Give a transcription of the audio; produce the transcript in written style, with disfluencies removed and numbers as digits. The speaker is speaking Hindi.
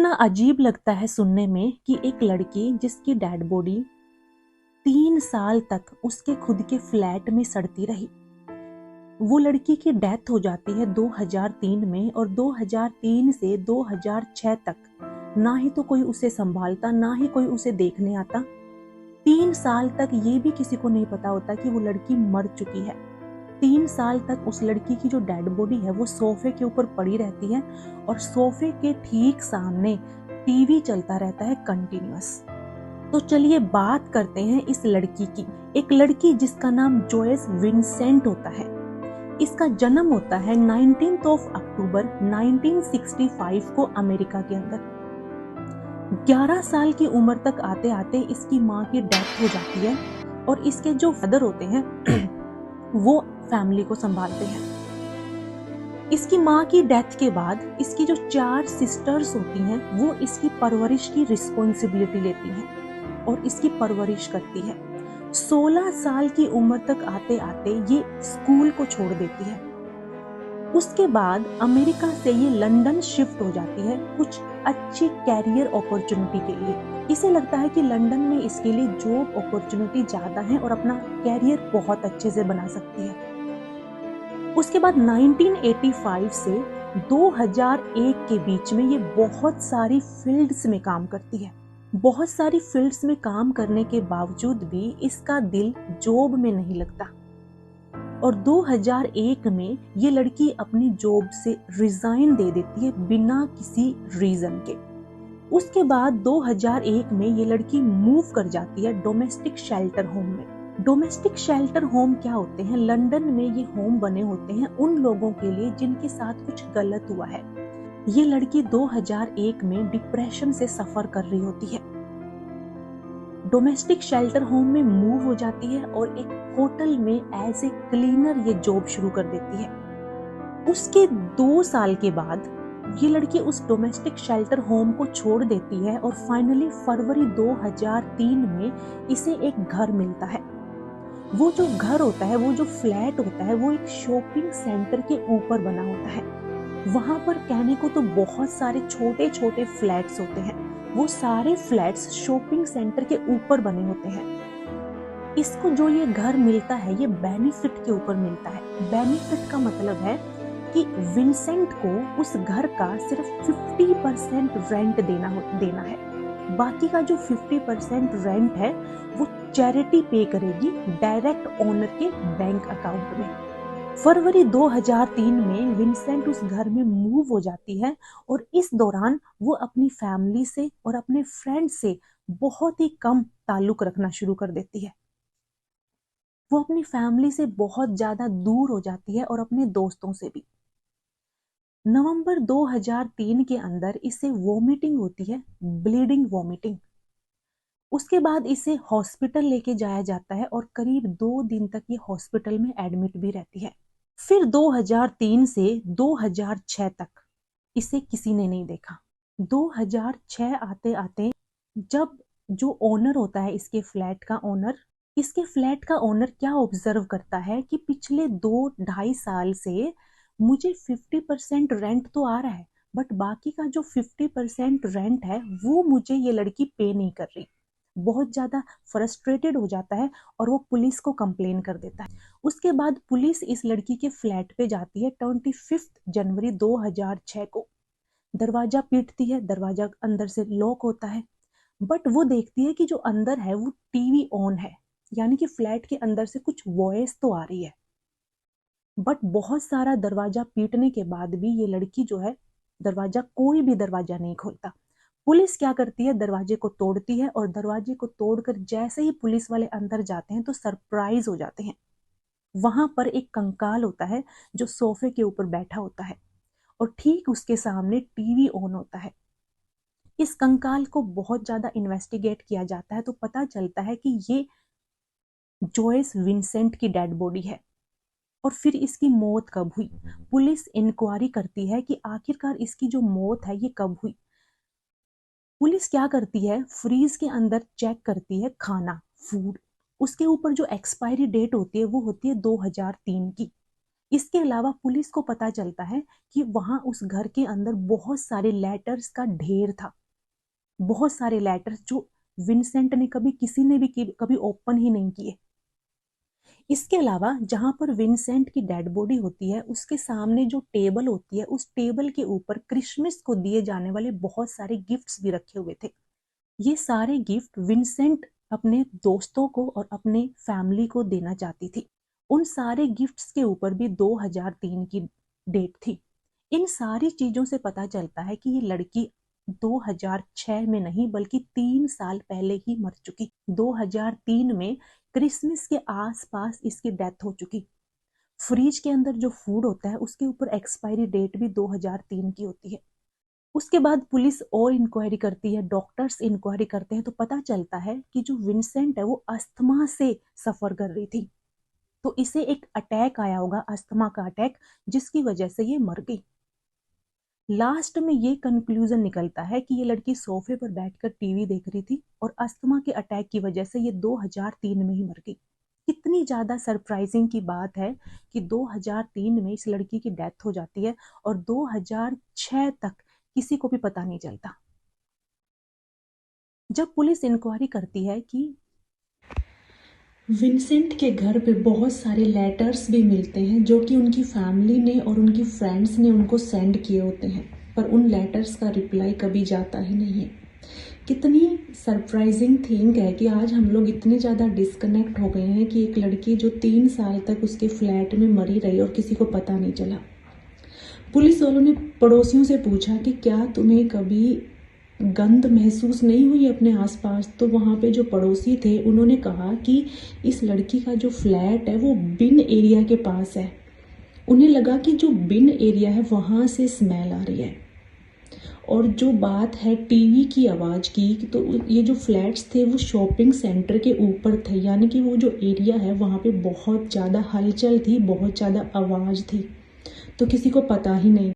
कितना अजीब लगता है सुनने में कि एक लड़की जिसकी डेड बॉडी 3 साल तक उसके खुद के फ्लैट में सड़ती रही। वो लड़की की डेथ हो जाती है 2003 में और 2003 से 2006 तक ना ही तो कोई उसे संभालता, ना ही कोई उसे देखने आता। 3 साल तक ये भी किसी को नहीं पता होता कि वो लड़की मर चुकी है। 3 साल तक उस लड़की की जो डेड बॉडी है वो सोफे के ऊपर पड़ी रहती है और सोफे के ठीक सामने टीवी चलता रहता है कंटिन्यूअस। तो चलिए बात करते हैं इस लड़की की। एक लड़की जिसका नाम जोयस विंसेंट होता है। इसका जन्म होता है 19 अक्टूबर 1965 को अमेरिका के अंदर। 11 साल की उम्र तक आते आते इसकी माँ की डेथ हो जाती है और इसके जो फादर होते हैं वो फैमिली को संभालते हैं। इसकी माँ की डेथ के बाद इसकी जो 4 सिस्टर्स होती हैं वो इसकी परवरिश की रिस्पॉन्सिबिलिटी लेती हैं और इसकी परवरिश करती है। 16 साल की उम्र तक आते आते ये स्कूल को छोड़ देती है। उसके बाद अमेरिका से ये लंदन शिफ्ट हो जाती है कुछ अच्छी कैरियर अपॉर्चुनिटी के लिए। इसे लगता है कि लंदन में इसके लिए जॉब अपॉर्चुनिटी ज्यादा है और अपना कैरियर बहुत अच्छे से बना सकती है। उसके बाद 1985 से 2001 के बीच में ये बहुत सारी फील्ड्स में काम करती है। बहुत सारी फील्ड्स में काम करने के बावजूद भी इसका दिल जॉब में नहीं लगता और 2001 में ये लड़की अपनी जॉब से रिजाइन दे देती है बिना किसी रीजन के। उसके बाद 2001 में ये लड़की मूव कर जाती है डोमेस्टिक शेल्टर होम में। डोमेस्टिक शेल्टर होम क्या होते हैं? लंदन में ये होम बने होते हैं उन लोगों के लिए जिनके साथ कुछ गलत हुआ है। ये लड़की 2001 में डिप्रेशन से सफर कर रही होती है। डोमेस्टिक शेल्टर होम में मूव हो जाती है और एक होटल में एज ए क्लीनर ये जॉब शुरू कर देती है। उसके 2 साल के बाद ये लड़की उस डोमेस्टिक शेल्टर होम को छोड़ देती है और फाइनली फरवरी 2003 में इसे एक घर मिलता है। वो जो घर होता है, वो जो फ्लैट होता है, वो एक शॉपिंग सेंटर के ऊपर बना होता है। वहां पर कहने को तो बहुत सारे छोटे छोटे फ्लैट्स होते हैं। वो सारे फ्लैट्स शॉपिंग सेंटर के ऊपर बने होते हैं। इसको जो ये घर मिलता है ये बेनिफिट के ऊपर मिलता है। बेनिफिट का मतलब है कि विंसेंट को उस घर का सिर्फ 50% रेंट देना है। बाकी का जो 50% रेंट है वो चैरिटी पे करेगी डायरेक्ट ओनर के बैंक अकाउंट में। फरवरी 2003 में विंसेंट उस घर में मूव हो जाती है और इस दौरान वो अपनी फैमिली से और अपने फ्रेंड से बहुत ही कम ताल्लुक रखना शुरू कर देती है। वो अपनी फैमिली से बहुत ज्यादा दूर हो जाती है और अपने दोस्तों से भी। नवंबर 2003 के अंदर इसे वॉमिटिंग होती है, ब्लीडिंग वॉमिटिंग। उसके बाद इसे हॉस्पिटल लेके जाया जाता है और करीब 2 दिन तक ये हॉस्पिटल में एडमिट भी रहती है। फिर 2003 से 2006 तक इसे किसी ने नहीं देखा। 2006 आते आते जब जो ओनर होता है इसके फ्लैट का ओनर क्या ऑब्जर्व करता है कि पिछले 2-2.5 साल से मुझे 50% रेंट तो आ रहा है बट बाकी का जो 50% रेंट है वो मुझे ये लड़की पे नहीं कर रही। बहुत ज्यादा फ्रस्ट्रेटेड हो जाता है और वो पुलिस को कंप्लेन कर देता है। उसके बाद पुलिस इस लड़की के फ्लैट पे जाती है 25 जनवरी 2006 को। दरवाजा पीटती है, दरवाजा अंदर से लॉक होता है बट वो देखती है कि जो अंदर है वो टीवी ऑन है, यानी कि फ्लैट के अंदर से कुछ वॉइस तो आ रही है। बट बहुत सारा दरवाजा पीटने के बाद भी ये लड़की जो है कोई भी दरवाजा नहीं खोलता। पुलिस क्या करती है, दरवाजे को तोड़ती है और दरवाजे को तोड़कर जैसे ही पुलिस वाले अंदर जाते हैं तो सरप्राइज हो जाते हैं। वहां पर एक कंकाल होता है जो सोफे के ऊपर बैठा होता है और ठीक उसके सामने टीवी ऑन होता है। इस कंकाल को बहुत ज्यादा इन्वेस्टिगेट किया जाता है तो पता चलता है कि ये जोयस विंसेंट की डेड बॉडी है। और फिर इसकी मौत कब हुई? पुलिस इंक्वायरी करती है कि आखिरकार इसकी जो मौत है ये कब हुई। पुलिस क्या करती है, फ्रीज के अंदर चेक करती है खाना, फूड। उसके ऊपर जो एक्सपायरी डेट होती है वो होती है 2003 की। इसके अलावा पुलिस को पता चलता है कि वहां उस घर के अंदर बहुत सारे लेटर्स का ढेर था, बहुत सारे लेटर्स जो विंसेंट ने कभी ओपन ही नहीं किए। इसके अलावा जहां पर विंसेंट की डेड बॉडी होती है उसके सामने जो टेबल होती है उस टेबल के ऊपर क्रिसमस को दिए जाने वाले बहुत सारे गिफ्ट्स भी रखे हुए थे। ये सारे गिफ्ट विंसेंट अपने दोस्तों को और अपने फैमिली को देना चाहती थी। उन सारे गिफ्ट्स के ऊपर भी 2003 की डेट थी। इन सारी चीजों से पता चलता है कि ये लड़की 2006 में नहीं बल्कि 3 साल पहले ही मर चुकी। 2003 में क्रिसमस के आसपास इसकी डेथ हो चुकी। फ्रिज के अंदर जो फूड होता है उसके ऊपर एक्सपायरी डेट भी 2003 की होती है। उसके बाद पुलिस और इंक्वायरी करती है, डॉक्टर्स इंक्वायरी करते हैं तो पता चलता है कि जो विंसेंट है वो अस्थमा से सफर कर रही थी। तो इसे एक अटैक आया होगा, अस्थमा का अटैक, जिसकी वजह से ये मर गई। लास्ट में ये कंक्लूजन निकलता है कि ये लड़की सोफे पर बैठकर टीवी देख रही थी और अस्थमा के अटैक की वजह से ये 2003 में ही मर गई। कितनी ज्यादा सरप्राइजिंग की बात है कि 2003 में इस लड़की की डेथ हो जाती है और 2006 तक किसी को भी पता नहीं चलता। जब पुलिस इंक्वायरी करती है कि विंसेंट के घर पे बहुत सारे लेटर्स भी मिलते हैं जो कि उनकी फैमिली ने और उनकी फ्रेंड्स ने उनको सेंड किए होते हैं, पर उन लेटर्स का रिप्लाई कभी जाता ही नहीं है। कितनी सरप्राइजिंग थिंग है कि आज हम लोग इतने ज़्यादा डिस्कनेक्ट हो गए हैं कि एक लड़की जो 3 साल तक उसके फ्लैट में मरी रही और किसी को पता नहीं चला। पुलिस वालों ने पड़ोसियों से पूछा कि क्या तुम्हें कभी गंध महसूस नहीं हुई अपने आसपास, तो वहाँ पे जो पड़ोसी थे उन्होंने कहा कि इस लड़की का जो फ्लैट है वो बिन एरिया के पास है। उन्हें लगा कि जो बिन एरिया है वहाँ से स्मेल आ रही है। और जो बात है टीवी की आवाज़ की, तो ये जो फ्लैट्स थे वो शॉपिंग सेंटर के ऊपर थे, यानी कि वो जो एरिया है वहाँ पे बहुत ज़्यादा हलचल थी, बहुत ज़्यादा आवाज़ थी, तो किसी को पता ही नहीं।